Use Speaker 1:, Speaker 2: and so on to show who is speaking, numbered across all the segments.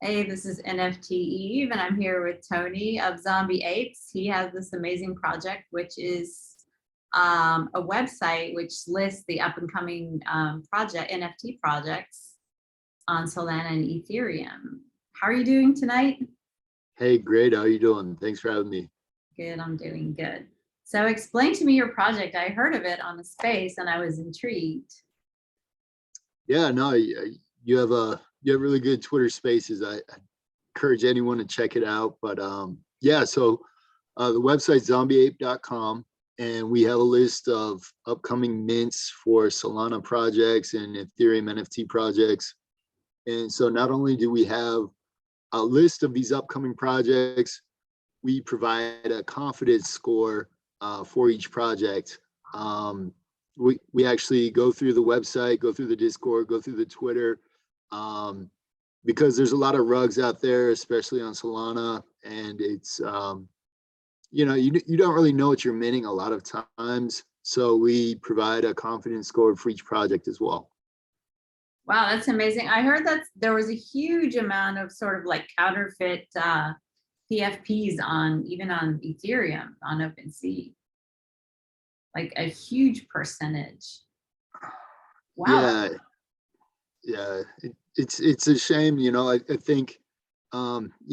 Speaker 1: Hey, this is NFTeve, and I'm here with Tony of Zombie Apes. He has this amazing project, which is a website which lists the up and coming project NFT projects on Solana and Ethereum. How are you doing tonight?
Speaker 2: Hey, great. How are you doing? Thanks for having me.
Speaker 1: Good, I'm doing good. So explain to me your project. I heard of it on the space and I was intrigued.
Speaker 2: Yeah, no, you have really good Twitter Spaces. I encourage anyone to check it out. But yeah, so the website's zombieape.com, and we have a list of upcoming mints for Solana projects and Ethereum NFT projects. And so not only do we have a list of these upcoming projects, we provide a confidence score for each project. We actually go through the website, go through the Discord, go through the Twitter, because there's a lot of rugs out there, especially on Solana, and it's you don't really know what you're minting a lot of times. So we provide a confidence score for each project as well.
Speaker 1: Wow, that's amazing. I heard that there was a huge amount of sort of like counterfeit PFPs even on Ethereum on OpenSea, like a huge percentage. Wow.
Speaker 2: Yeah, it's a shame, I think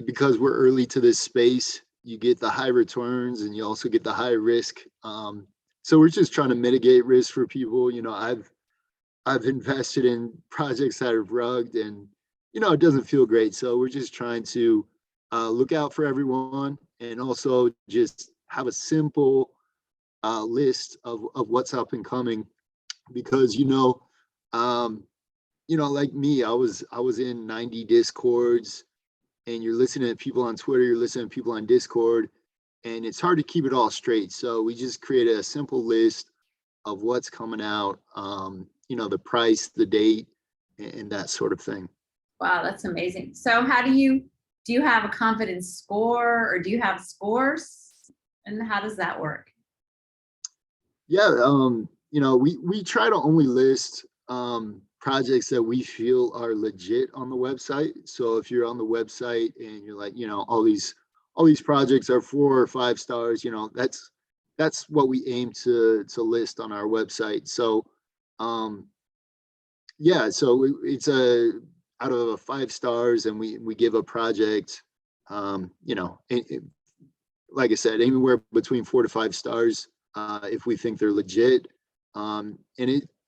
Speaker 2: because we're early to this space, you get the high returns and you also get the high risk. So we're just trying to mitigate risk for people. I've invested in projects that are rugged, and it doesn't feel great. So we're just trying to look out for everyone, and also just have a simple list of what's up and coming, because like me, I was in 90 Discords, and you're listening to people on Twitter, you're listening to people on Discord, and it's hard to keep it all straight. So we just created a simple list of what's coming out, the price, the date, and that sort of thing.
Speaker 1: Wow, that's amazing. So how do you have a confidence score, or do you have scores? And how does that work?
Speaker 2: Yeah, we try to only list projects that we feel are legit on the website. So if you're on the website and you're like, all these projects are 4 or 5 stars, that's what we aim to list on our website. So yeah, so it's out of a 5 stars, and we give a project, like I said, anywhere between 4 to 5 stars if we think they're legit. And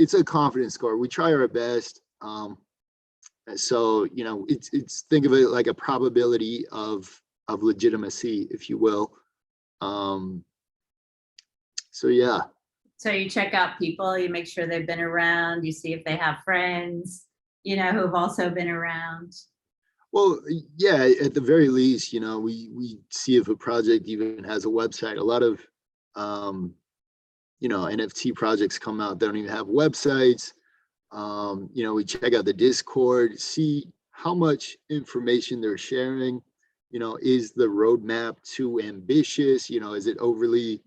Speaker 2: it's a confidence score. We try our best. So it's think of it like a probability of legitimacy, if you will. So yeah.
Speaker 1: So you check out people, you make sure they've been around, you see if they have friends, who've also been around.
Speaker 2: Well, yeah, at the very least, we see if a project even has a website. A lot of NFT projects come out, they don't even have websites. We check out the Discord, see how much information they're sharing. Is the roadmap too ambitious? Is it overly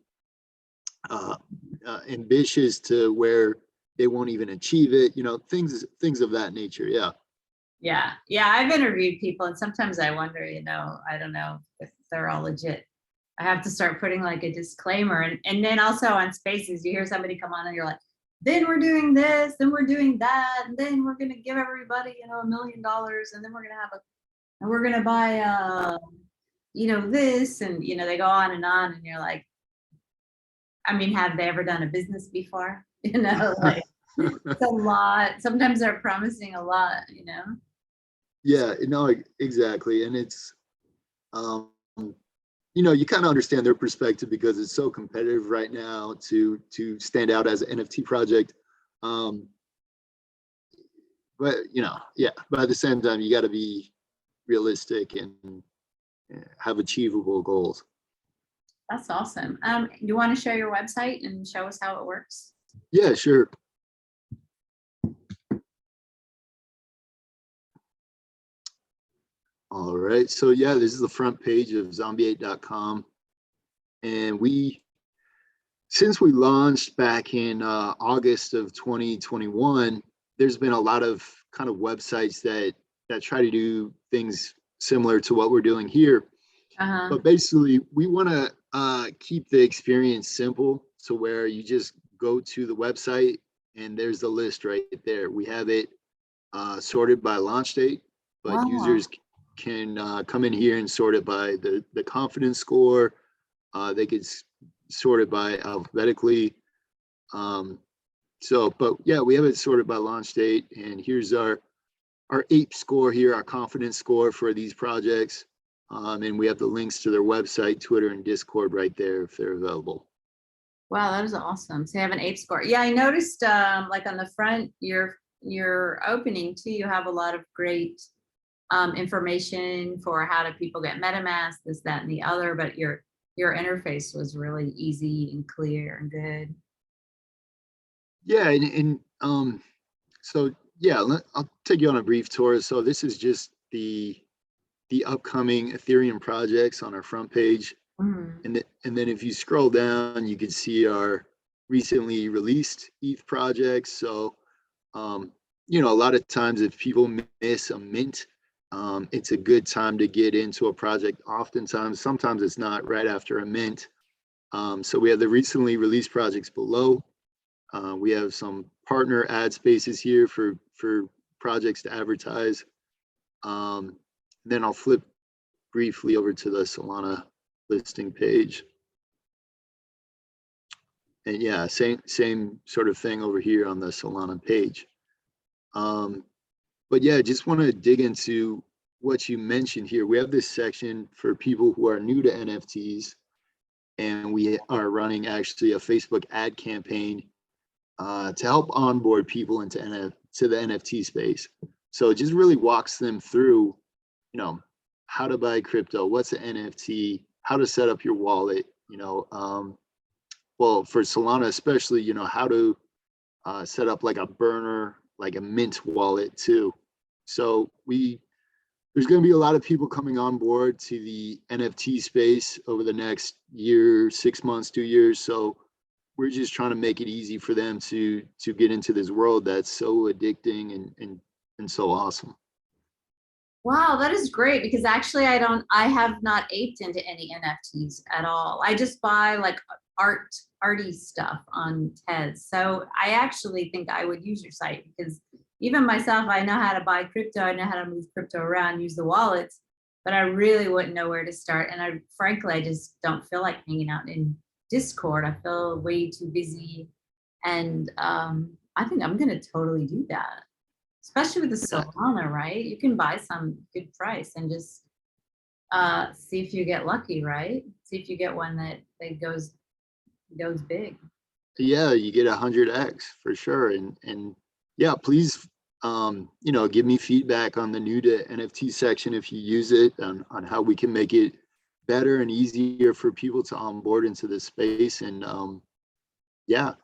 Speaker 2: ambitious to where they won't even achieve it? Things of that nature.
Speaker 1: Yeah, I've interviewed people, and sometimes I wonder, I don't know if they're all legit. I have to start putting like a disclaimer, and then also on Spaces, you hear somebody come on and you're like, then we're doing this, then we're doing that, and then we're going to give everybody, $1 million, and then we're going to have and we're going to buy, this, and, they go on, and you're like, I mean, have they ever done a business before? Like it's a lot. Sometimes they're promising a lot,
Speaker 2: Yeah, no, exactly. And it's, you kind of understand their perspective, because it's so competitive right now to stand out as an NFT project. But but at the same time, you got to be realistic and have achievable goals.
Speaker 1: That's awesome. You want to share your website and show us how it works?
Speaker 2: Yeah, sure. All right, so yeah, this is the front page of zombieape.com, and since we launched back in August of 2021, there's been a lot of kind of websites that try to do things similar to what we're doing here.
Speaker 1: Uh-huh.
Speaker 2: But basically, we want to keep the experience simple, so where you just go to the website and there's the list right there. We have it sorted by launch date, but
Speaker 1: Wow.
Speaker 2: users can come in here and sort it by the confidence score. They could sort it by alphabetically. But yeah, we have it sorted by launch date, and here's our Ape score here, our confidence score for these projects. And we have the links to their website, Twitter, and Discord right there if they're available.
Speaker 1: Wow, that is awesome. So you have an Ape score. Yeah, I noticed like on the front, your opening too, you have a lot of great information for how do people get MetaMask, this, that, and the other, but your interface was really easy and clear and good.
Speaker 2: Yeah, so yeah, I'll take you on a brief tour. So this is just the upcoming Ethereum projects on our front page.
Speaker 1: Mhm.
Speaker 2: And then if you scroll down, you can see our recently released ETH projects. So, a lot of times if people miss a mint, it's a good time to get into a project. Sometimes it's not right after a mint. So we have the recently released projects below. We have some partner ad spaces here for projects to advertise. Then I'll flip briefly over to the Solana listing page. And yeah, same sort of thing over here on the Solana page. But yeah, just want to dig into what you mentioned here. We have this section for people who are new to NFTs, and we are running actually a Facebook ad campaign to help onboard people into the NFT space. So it just really walks them through, how to buy crypto, what's an NFT, how to set up your wallet, well, for Solana especially, how to set up like a burner, like a mint wallet too. So there's going to be a lot of people coming on board to the NFT space over the next year, 6 months, 2 years. So we're just trying to make it easy for them to get into this world that's so addicting and so awesome.
Speaker 1: Wow, that is great because actually I have not aped into any NFTs at all. I just buy like arty stuff on Tez. So I actually think I would use your site because even myself, I know how to buy crypto. I know how to move crypto around, use the wallets, but I really wouldn't know where to start. And frankly, I just don't feel like hanging out in Discord. I feel way too busy. And I think I'm going to totally do that. Especially with the Solana, right? You can buy some good price and just see if you get lucky, right? See if you get one that goes big.
Speaker 2: Yeah, you get 100x for sure. And yeah, please, give me feedback on the new to NFT section if you use it, on how we can make it better and easier for people to onboard into this space. And yeah,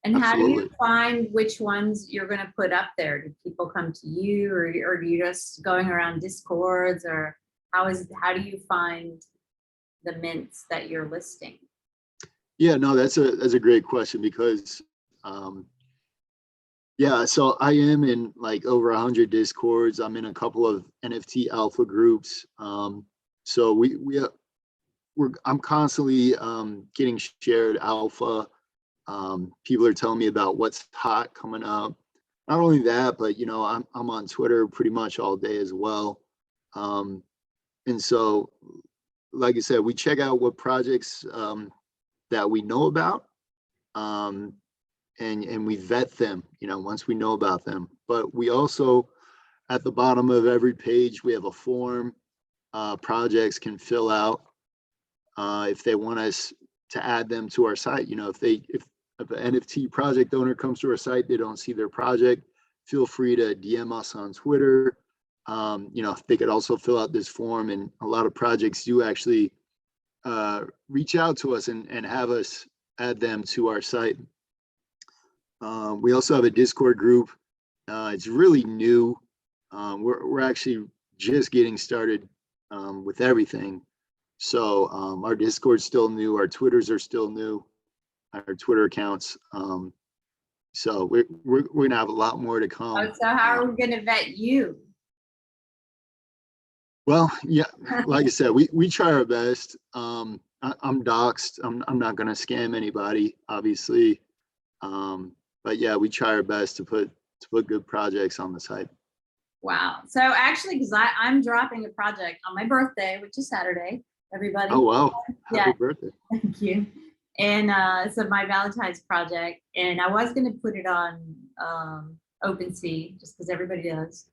Speaker 1: And how do
Speaker 2: absolutely.
Speaker 1: you find which ones you're going to put up there? Do people come to you, or are you just going around Discords, or how do you find the mints that you're listing?
Speaker 2: Yeah, no, that's a great question because yeah, so I am in like over 100 Discords. I'm in a couple of NFT alpha groups. So I'm constantly getting shared alpha. People are telling me about what's hot coming up. Not only that, but I'm on Twitter pretty much all day as well. And so, like I said, we check out what projects that we know about, and we vet them, once we know about them. But we also, at the bottom of every page, we have a form projects can fill out if they want us to add them to our site. If an NFT project owner comes to our site, they don't see their project, feel free to DM us on Twitter. They could also fill out this form, and a lot of projects do actually reach out to us and have us add them to our site. We also have a Discord group. It's really new. We're actually just getting started with everything. So our Discord's still new. Our Twitters are still new. Our Twitter accounts. So we're gonna have a lot more to come.
Speaker 1: Oh, so how are we going to vet you?
Speaker 2: Well, yeah, like I said, we try our best. I'm doxxed. I'm not gonna scam anybody, obviously. But yeah, we try our best to put good projects on the site.
Speaker 1: Wow. So actually, because I'm dropping a project on my birthday, which is Saturday, everybody.
Speaker 2: Oh wow.
Speaker 1: Yeah.
Speaker 2: Happy birthday.
Speaker 1: Thank you. And so my Valentine's project, and I was going to put it on OpenSea just because everybody does.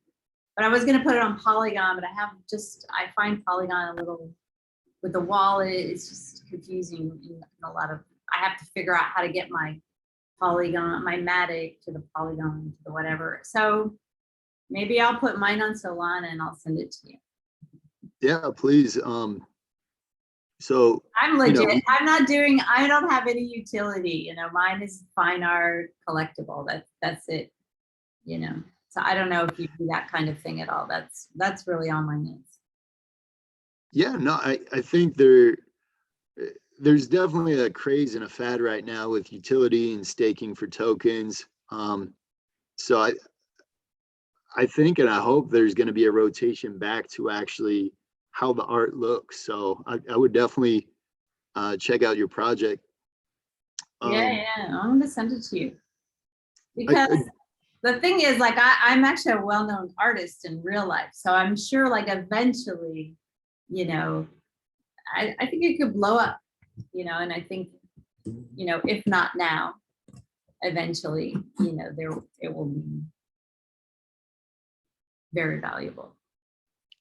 Speaker 1: But I was going to put it on Polygon, but I find Polygon a little, with the wallet, it's just confusing in a lot of, I have to figure out how to get my Polygon, my Matic to the Polygon to the whatever. So maybe I'll put mine on Solana and I'll send it to you.
Speaker 2: Yeah, please. So
Speaker 1: I'm legit. I don't have any utility, mine is fine art collectible. That's it, So I don't know if you do that kind of thing at all. That's really all my needs.
Speaker 2: yeah, no, I think there's definitely a craze and a fad right now with utility and staking for tokens. So I think and I hope there's going to be a rotation back to actually how the art looks. So I would definitely check out your project.
Speaker 1: Yeah, I'm going to send it to you because the thing is, like, I'm actually a well-known artist in real life, so I'm sure, like, eventually, I think it could blow up, and I think, if not now, eventually, it will be very valuable.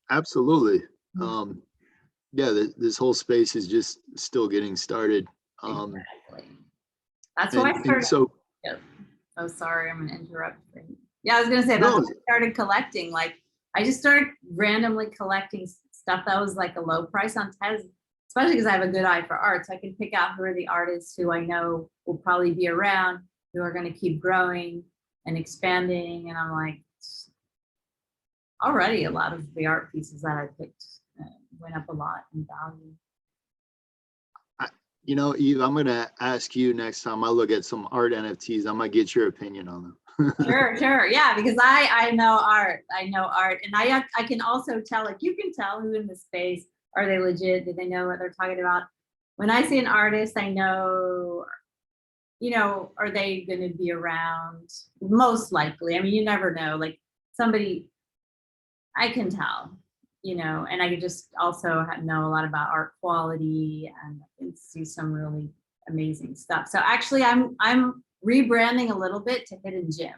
Speaker 2: Absolutely. Yeah, this whole space is just still getting started.
Speaker 1: Exactly. That's why I started.
Speaker 2: So,
Speaker 1: yeah. Oh, sorry, I'm gonna interrupt. Yeah, I was gonna say that's why I started collecting. Like, I just started randomly collecting stuff that was like a low price on Tez, especially because I have a good eye for art. So I can pick out who are the artists who I know will probably be around, who are going to keep growing and expanding. And I'm like, already a lot of the art pieces that I picked went up a lot in value.
Speaker 2: Eve, I'm going to ask you next time I look at some art NFTs, I'm going to get your opinion on them.
Speaker 1: Sure. Yeah, because I know art. And I can also tell, like, you can tell who in the space, are they legit? Do they know what they're talking about? When I see an artist, I know, are they going to be around? Most likely. I mean, you never know. Like, somebody, I can tell, and I can just also know a lot about art quality and see some really amazing stuff. So actually, I'm rebranding a little bit to hidden gems.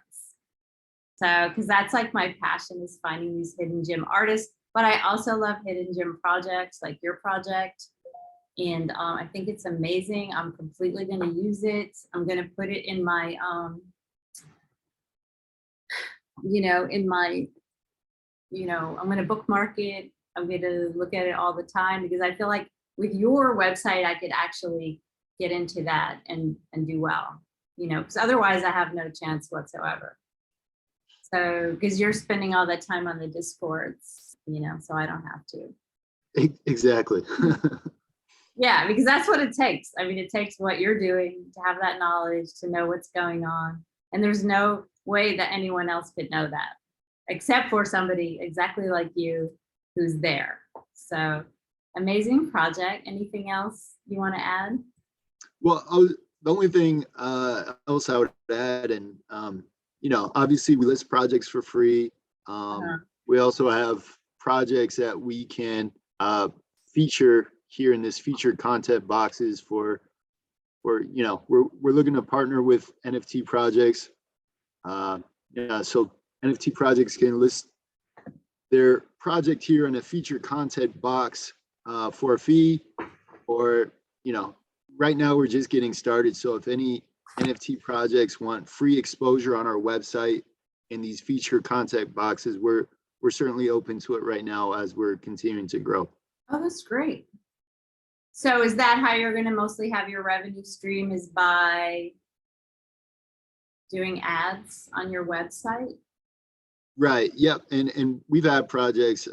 Speaker 1: So, because that's like my passion, is finding these hidden gem artists, but I also love hidden gem projects like your project. And I think it's amazing. I'm completely going to use it. I'm going to put it in my, I'm going to bookmark it. I'm going to look at it all the time, because I feel like with your website, I could actually get into that and do well, because otherwise I have no chance whatsoever. So, because you're spending all that time on the Discords, so I don't have to.
Speaker 2: Exactly.
Speaker 1: Yeah, because that's what it takes. I mean, it takes what you're doing to have that knowledge, to know what's going on. And there's no way that anyone else could know that, except for somebody exactly like you who's there. So, amazing project. Anything else you want to add?
Speaker 2: Well, the only thing else I would add, and obviously we list projects for free. We also have projects that we can feature here in this featured content boxes for we're looking to partner with NFT projects. So NFT projects can list their project here in a featured content box for a fee, or right now we're just getting started. So if any NFT projects want free exposure on our website in these featured content boxes, we're certainly open to it right now as we're continuing to grow.
Speaker 1: Oh, that's great. So is that how you're going to mostly have your revenue stream, is by doing ads on your website?
Speaker 2: Right. Yep. And we've had projects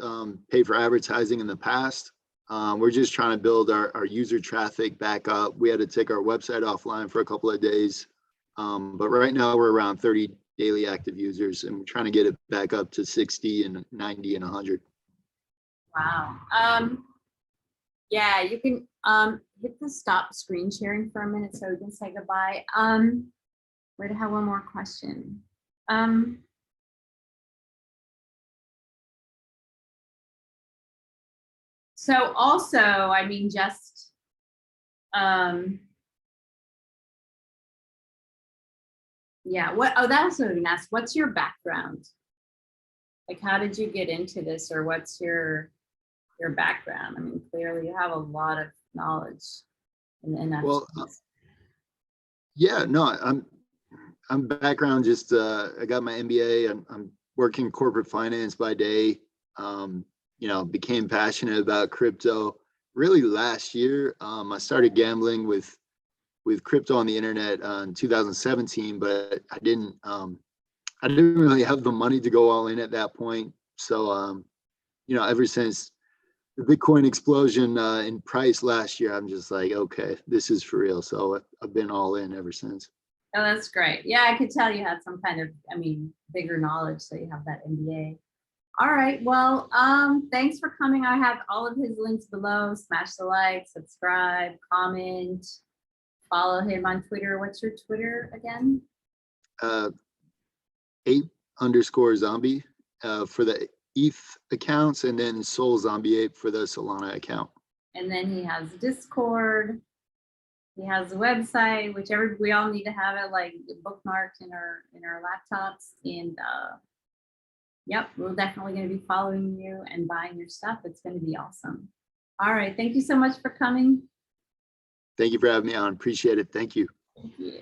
Speaker 2: pay for advertising in the past. We're just trying to build our user traffic back up. We had to take our website offline for a couple of days. But right now we're around 30 daily active users, and we're trying to get it back up to 60 and 90 and 100.
Speaker 1: Wow. Yeah, you can hit the stop screen sharing for a minute so we can say goodbye. Wait, I have one more question. So also, I mean, just yeah, that was what I was gonna ask. What's your background? Like, how did you get into this, or what's your background? I mean, clearly you have a lot of knowledge in the NFTs.
Speaker 2: Well, yeah, no, I'm background just I got my MBA. I'm working corporate finance by day. You know, became passionate about crypto really last year. I started gambling with crypto on the internet in 2017, but I didn't really have the money to go all in at that point. So you know, ever since the Bitcoin explosion in price last year, I'm just like, okay, this is for real. So I've been all in ever since.
Speaker 1: Oh, that's great. Yeah, I could tell you had some kind of, I mean, bigger knowledge, so you have that MBA. All right. Well, thanks for coming. I have all of his links below. Smash the like, subscribe, comment, follow him on Twitter. What's your Twitter again?
Speaker 2: Ape_zombie for the ETH accounts, and then Soul Zombie Ape for the Solana account.
Speaker 1: And then he has Discord. He has a website, which we all need to have it like bookmarked in our laptops. And yep, we're definitely going to be following you and buying your stuff. It's going to be awesome. All right. Thank you so much for coming.
Speaker 2: Thank you for having me on. Appreciate it. Thank you.
Speaker 1: Thank you.